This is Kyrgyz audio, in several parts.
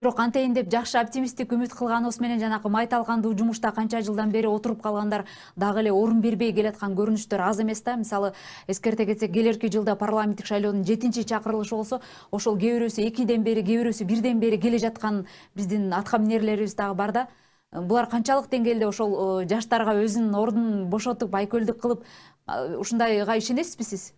Бирок антейин деп жакшы оптимисттик үмүт кылганыбыз менен жанакы майталгандуу жумушта канча жылдан бери отуруп калгандар дагы эле орун бербей келаткан көрүнүштөр аз эмес да. Мисалы, эскерте кетсек, келерки жылда парламенттик шайлоонун 7-чи чакырылышы болсо, ошол кээ бирөөсү 2ден бери, кээ бирөөсү 1ден бери келе жаткан биздин аткаминерлерибиз дагы бар да. Булар канчалык деңгээлде ошол жаштарга өзүнүн ордун бошотуп, айкөлдүк кылып, ушундайга ишенесизби сиз?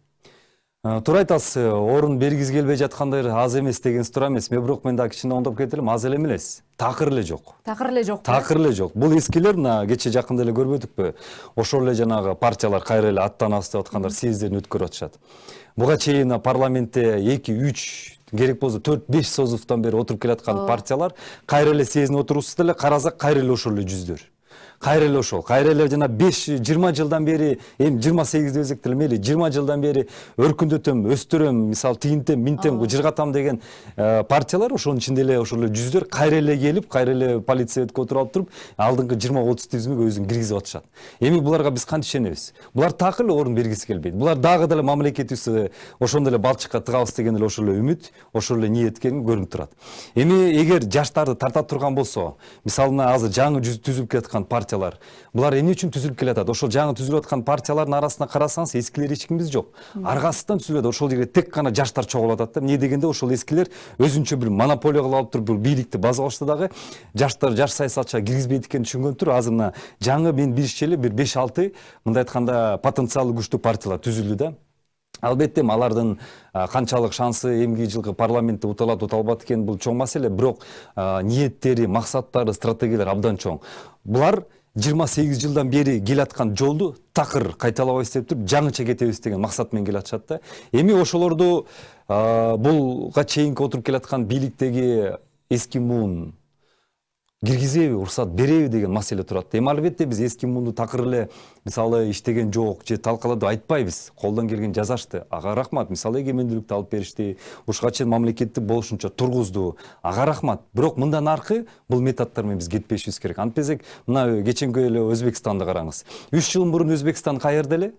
Туура айтасыз, орун бергиз келбей жаткандар аз эмес деген туура эмес. Бирок мен дагы кичине оңдоп кетелим, аз эле эмес. Такыр эле жок. Такыр эле жок. Такыр эле жок. Бул эскилер мына кече жакында эле көрбөдүкпү? Ошол эле жанагы партиялар кайра эле аттанабыз деп аткандар съездерин өткөрүп атышат. Буга чейин парламентте 2-3 керек болсо 4-5 созуфтан бери отуруп келаткан партиялар кайра эле съездин отурусунда эле карасак кайра эле ошол эле жүздөр. Кайра эле ошол, кайра эле жана 5-20 жылдан бери, эми 28 десек деле мейли, 20 жылдан бери өркүндөтөм, өстүрөм, мисалы тигинтем, минтем, жыргатам деген партиялар ошонун ичинде эле ошол эле жүздөр кайра эле келип, кайра эле полицейге отуруп алып туруп, алдыңкы 20-30 тизимге өзүн киргизип атышат. Эми буларга биз кантип ишенебиз? Булар так эле орун бергиси келбейт. Булар дагы деле мамлекетибиз ошондой эле балчыкка тыгабыз деген эле ошол эле үмүт, ошол эле ниет экени көрүнүп турат. Эми эгер жаштарды тарта турган болсо, мисалы азыр жаңы түзүлүп келаткан партиялар, булар эмне үчүн түзүлүп келатат? Ошол жаңы түзүлүп аткан партиялардын арасына карасаңыз, эскилер эч кимибиз жок. Аргасынан түзүлөт. Ошол жерге тек гана жаштар чогулуп атат да. Эмне дегенде ошол эскилер өзүнчө бир монополия кылып алып туруп, бир бийликти базып алышты дагы. Жаштар, жаш саясатчыга киргизбейт экенин түшүнгөнтүр. Азыр мына жаңы мен билишче эле бир 5-6 мындай айтканда потенциалы күчтүү партиялар түзүлдү да. Албетте алардын канчалык шансы эмки жылкы парламентте уталат уталбат экен бул чоң маселе, бирок ниеттери, максаттары, стратегиялары абдан чоң. Булар 28 жылдан бери келаткан жолду такыр кайталабайбыз деп туруп, жаңыча кетебиз деген максат менен келатышат да. Эми ошолорду булга чейинки отуруп келаткан бийликтеги эски муун киргизеби, уруксат береби деген маселе турат. Эми албетте биз эски муунду такыр эле мисалы иштеген жок же талкалады айтпайбыз. Колдон келген жазашты. Ага рахмат. Мисалы эгемендүүлүктү алып беришти. Ушуга чейин мамлекеттик болушунча тургузду. Ага рахмат. Бирок мындан аркы бул методдор менен биз кетпешибиз керек. Антпесек, мына кеченки эле Өзбекстанды караңыз. 3 жыл мурун Өзбекстан каерде эле?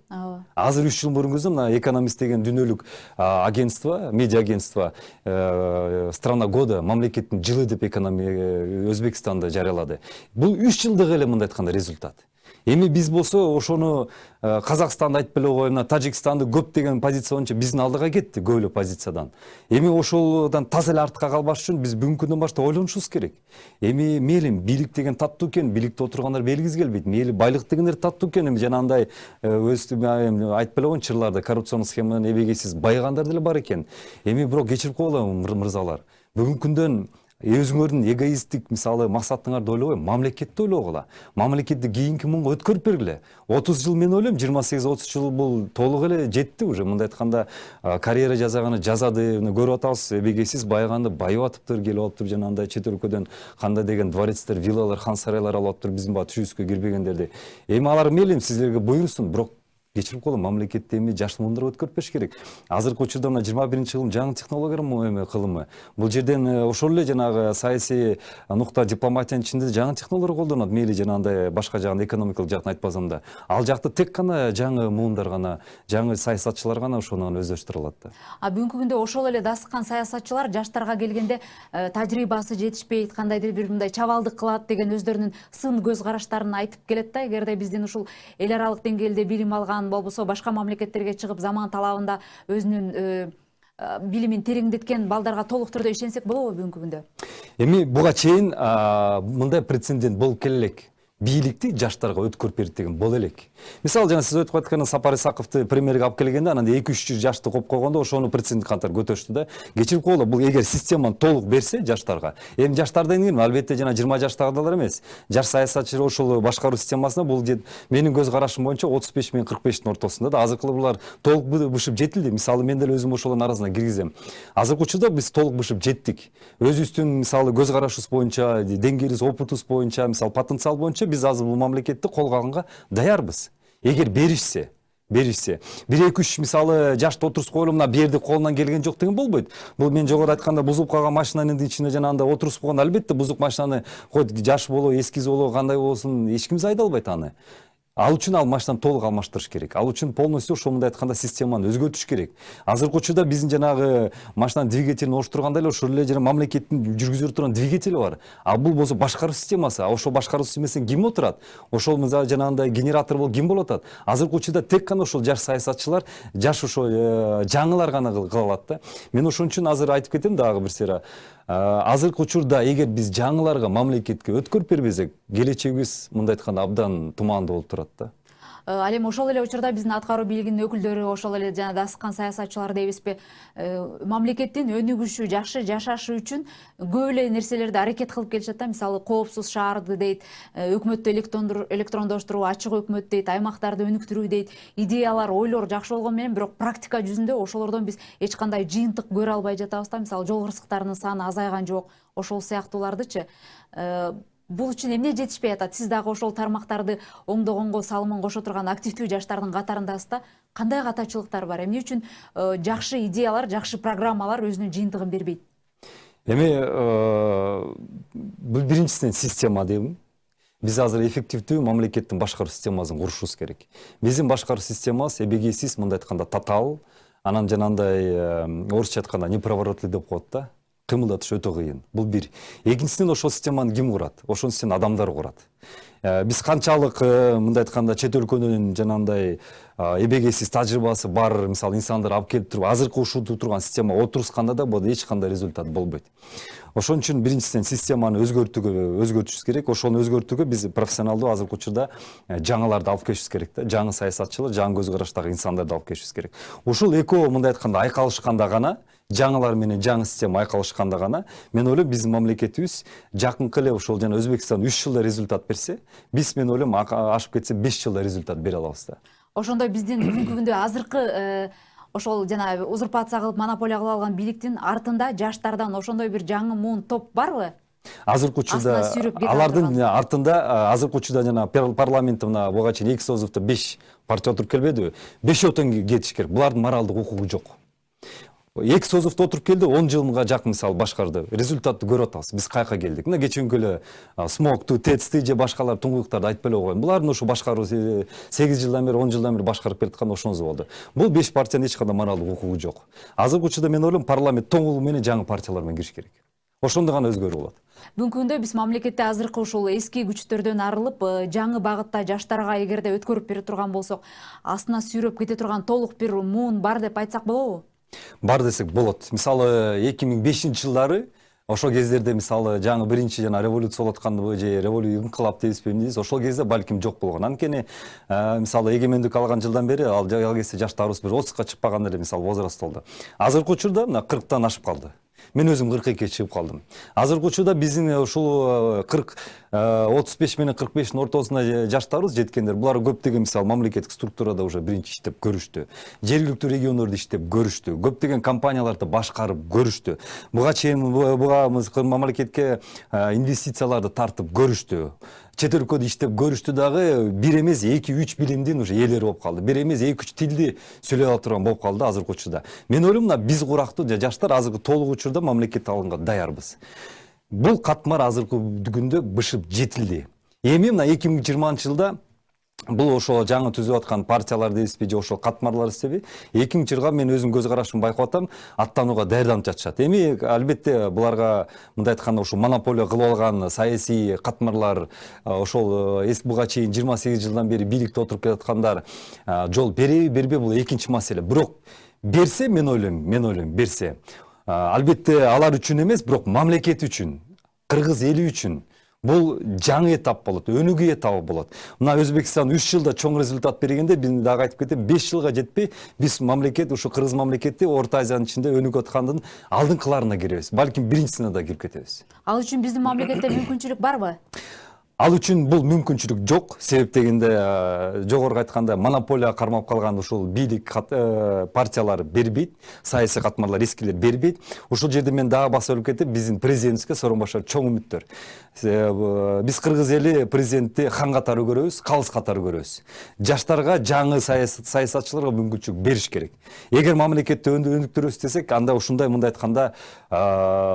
Азыр 3 жыл мурун мына Экономист деген дүйнөлүк агентство, медиа агентство страна года, мамлекеттин жылы деп Өзбекстан жарыялады. Бул 3 жылдык эле мындай айтканда результат. Эми биз болсо ошону Казакстанды айтып эле коеюн, Тажикстанды көп деген позиция боюнча биздин алдыга кетти, көп эле позициядан. Эми ошолдан таза эле артка калбаш үчүн биз бүгүнкү күндөн баштап ойлонушубуз керек. Эми мейли бийлик деген таттуу экен, бийликте отургандар бергиз келбейт. Мейли байлык дегендер таттуу экен, эми жанагындай айтып эле коеюн, чырларда коррупцион схеманын эбегейсиз байыгандар деле бар экен. Эми бирок кечирип койгула мырзалар. Бүгүнкү күндөн өзүңөрдүн эгоисттик мисалы максатыңарды ойлобой, мамлекетти ойлогула. Мамлекетти кийинки муунга өткөрүп бергиле. 30 жыл мен ойлойм, 28-30 жыл бул толук эле жетти уже. Мындай айтканда карьера жасаганы жазады, көрүп атабыз, эбегейсиз байыганды байып атыптыр, келип алыптыр жанагындай чет өлкөдөн кандай деген дворецтер, виллалар, хан сарайлар алып атыптыр, биздин баа түшүбүзгө кирбегендерди. Эми алар мейли сиздерге буйрусун, бирок кечирип коелу, мамлекетти эми жаш муундар өткөрүп бериш керек. Азыркы учурда мына 21-жылдын жаңы технологиялар кылымы. Бул жерден ошол эле жанагы саясий нукта дипломатиянын ичинде жаңы технологиялар колдонот. Мейли жанагындай башка жагын экономикалык жактан айтпасам да. Ал жакты тек гана жаңы муундар гана, жаңы саясатчылар гана ошону өздөштүрө алат да. Бүгүнкү күндө ошол эле дасыккан саясатчылар жаштарга келгенде тажрыйбасы жетишпейт, кандайдыр бир мындай чабалдык кылат деген өздөрүнүн сын көз караштарын айтып келет да. Эгерде биздин ушул эл аралык деңгээлде билим алган болбосо башка мамлекеттерге чыгып заман талабында өзүнүн билимин тереңдеткен балдарга толук түрдө ишенсек болобу бүгүнкү күндө? Эми буга чейин мындай прецедент болуп келе элек. Бийликти жаштарга өткөрүп берди деген боло элек. Мисалы жана сиз өтүп аткан Сапар Исаковду премьерге алып келгенде, анан 2-3 жашты коюп койгондо ошону прецедент кантары көтөрүштү да. Кечирип койгула, бул эгер системаны толук берсе жаштарга. Эми жаштар деген албетте жана 20 жаштагылар эмес. Жаш саясатчылар ошол башкаруу системасына бул менин көз карашым боюнча 35 менен 45тин ортосунда да. Азыркы булар толук бышып жетилди. Мисалы мен деле өзүм ошолордун арасына киргизем. Азыркы учурда биз толук бышып жеттик. Өзүбүздүн мисалы көз карашыбыз боюнча, деңгээлибиз, опытыбыз боюнча, мисалы потенциал боюнча биз азыр бул мамлекетти колго алганга даярбыз. Эгер беришсе. 1-2-3 мисалы жашты отурсуп коелу, мына берди колунан келген жок деген болбойт. Бул мен жогору айтканда бузулуп калган машинанын ичинде жанагында отурсуп койгон, албетте бузук машинаны жаш болобу, эскиз болобу, кандай болсун, эч ким айдалбайт аны. Ал үчүн ал машинаны толук алмаштырыш керек. Ал үчүн полностью ошо мындай айтканда системаны өзгөртүш керек. Азыркы учурда биздин жанагы машинанын двигателин олуштурганда эле ошол эле жана мамлекеттин жүргүзүп турган двигатели бар. А бул болсо башкаруу системасы. А ошол башкаруу системасында ким отурат? Ошол жанагындай генератор болуп ким болуп атат? Азыркы учурда тек гана ошол жаш саясатчылар, жаш ошо жаңылар гана кыла алат да. Мен ошон үчүн азыр айтып кетем дагы бир сыйра. Азыркы учурда эгер биз жаңыларга мамлекетке өткөрүп бербесек, келечегибиз мындай айтканда абдан тумандуу болуп турат да. Ал эми ошол эле учурда биздин аткаруу бийлигинин өкүлдөрү, ошол эле жана дасыккан саясатчылар дейбизби, мамлекеттин өнүгүшү, жакшы жашашы үчүн көп эле нерселерди аракет кылып келишет да. Мисалы, коопсуз шаарды дейт, өкмөттү электрондоштуруу, ачык өкмөт дейт, аймактарды өнүктүрүү дейт. Идеялар, ойлор жакшы болгон менен, бирок практика жүзүндө ошолордон биз эч кандай жыйынтык көрө албай жатабыз да. Мисалы, жол кырсыктарынын саны азайган жок, ошол сыяктуулардычы. Бул үчүн эмне жетишпей атат? Сиз дагы ошол тармактарды оңдогонго салымын кошо турган активдүү жаштардын катарындасыз да. Кандай катачылыктар бар? Эмне үчүн жакшы идеялар, жакшы программалар өзүнүн жыйынтыгын бербейт? Эми бул биринчисинен система дейм. Биз азыр эффективдүү мамлекеттин башкаруу системасын курушубуз керек. Биздин башкаруу системасы эбегейсиз, мындай айтканда татаал, анан жанагындай орусча айтканда неповоротливый деп коет да. Кыймылдатыш өтө кыйын. Бул бир. Экинчисинен ошол системаны ким курат? Ошонун үстүнөн адамдар курат. Биз канчалык мындай айтканда чет өлкөнүн жанагындай эбегейсиз тажрыйбасы бар, мисалы инсандар алып келип туруп, азыркы ушунтип турган система отурусканда да бул эч кандай результат болбойт. Ошон үчүн биринчисинен системаны өзгөртүшүбүз керек. Ошону өзгөртүүгө биз профессионалдуу азыркы учурда жаңыларды алып келишибиз керек да. Жаңы саясатчылар, жаңы көз караштагы инсандарды алып келишибиз керек. Ушул экөө мындай айтканда айкалышканда гана, жаңылар менен жаңы система айкалышканда гана, мен ойлойм биздин мамлекетибиз жакынкы эле ошол жана Өзбекстан 3 жылда результат берсе, биз мен ойлойм ашып кетсе 5 жылда результат бере алабыз да. Ошондой биздин бүгүнкү күндө азыркы ошол жана узурпация кылып монополия кылып алган бийликтин артында жаштардан ошондой бир жаңы муун топ барбы? Азыркы учурда алардын артында азыркы учурда жана парламентте мына буга чейин 2 созувда 5 партия отуруп келбедиби? 5 отон кетиш керек. Булардын моралдык укугу жок. 2 созувда отуруп келди, 10 жылга жакын мисалы башкарды. Результатты көрүп атабыз. Биз кайка келдик. Мына кечеүнкү эле смокту, ТЭЦти же башкалар туңгуюктарды айтпай эле койгон. Булардын ушу башкаруу 8 жылдан бери, 10 жылдан бери башкарып келаткан ошоңуз болду. Бул 5 партиянын эч кандай моралдык укугу жок. Азыркы учурда мен ойлойм парламент тоңулугу менен жаңы партиялар менен кириш керек. Ошондо гана өзгөрүү болот. Бүгүнкү күндө биз мамлекетте азыркы ушул эски күчтөрдөн арылып, жаңы багытта жаштарга эгерде өткөрүп бере турган болсок, астына сүйрөп кете турган толук бир муун бар деп айтсак болобу? Бар десек болот. Мисалы 2005-жылдары ошол кездерде мисалы жаңы биринчи жана революция болуп атканды же инкылап дейбиз, ошол кезде балким жок болгон. Анткени мисалы эгемендик алган жылдан бери ал кезде жаштарыбыз бир 30га чыкпаган эле мисалы возраст болду. Азыркы учурда мына 40тан ашып калды. Мен өзүм 42 чыгып калдым. Азыркы учурда биздин ушул 35 менен 45-тин ортосуна жаштарыбыз жеткендер. Булар көптөгөн мисалы мамлекеттик структурада уже биринчи иштеп көрүштү. Жергиликтүү региондордо иштеп көрүштү. Көптөгөн компанияларды башкарып көрүштү. Буга чейин мамлекетке инвестицияларды тартып көрүштү. Чет өлкөдө иштеп көрүштү дагы, бир эмес 2-3 билимдин уже ээлери болуп калды. Бир эмес 2-3 тилди сүйлөй ала турган болуп калды азыркы учурда. Мен ойлойм, мына биз курактуу жаштар азыркы толук учурда мамлекетке алынга даярбыз. Бул катмар азыркы күндө бышып жетилди. Эми мына 2020-жылда бул ошол жаңы түзүп аткан партиялар дейбизби же ошол катмарлар эсеби 2-жылга мен өзүм көз карашымды байкап атам, аттанууга даярданып жатышат. Эми албетте буларга мындай айтканда ошол монополия кылып алган саясий катмарлар, ошол буга чейин 28 жылдан бери бийликте отуруп келаткандар жол береби, бербей бул экинчи маселе. Бирок берсе, мен ойлойм, берсе. Албетте алар үчүн эмес, бирок мамлекет үчүн, кыргыз эли үчүн бул жаңы этап болот, өнүгүү этабы болот. Мына Өзбекстан 3 жылда чоң результат бергенде, биз дагы айтып кетем, 5 жылга жетпей, биз мамлекет, ушу кыргыз мамлекети Орто Азиянын ичинде өнүгүп аткандын алдыңкыларына киребиз. Балким биринчисине да кирип кетебиз. Ал үчүн биздин мамлекетте мүмкүнчүлүк барбы? Ал үчүн бул мүмкүнчүлүк жок. Себеп дегенде жогору айтканда монополия кармап калган ушул бийлик партиялар бербейт, саясий катмарлар эскилер бербейт. Ушул жерде мен дагы басып өлүп кетип, биздин президентибизге Сооронбай чоң үмүттөр. Биз кыргыз эли президентти хан катары көрөбүз, калыс катары көрөбүз. Жаштарга, жаңы саясатчыларга мүмкүнчүлүк бериш керек. Эгер мамлекетти өнүктүрөбүз десек, анда ушундай мындай айтканда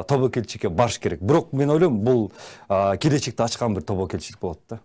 тобокелчиликке барыш керек. Бирок мен ойлойм, бул келечекти ачкан бир тобокелчилик болот да.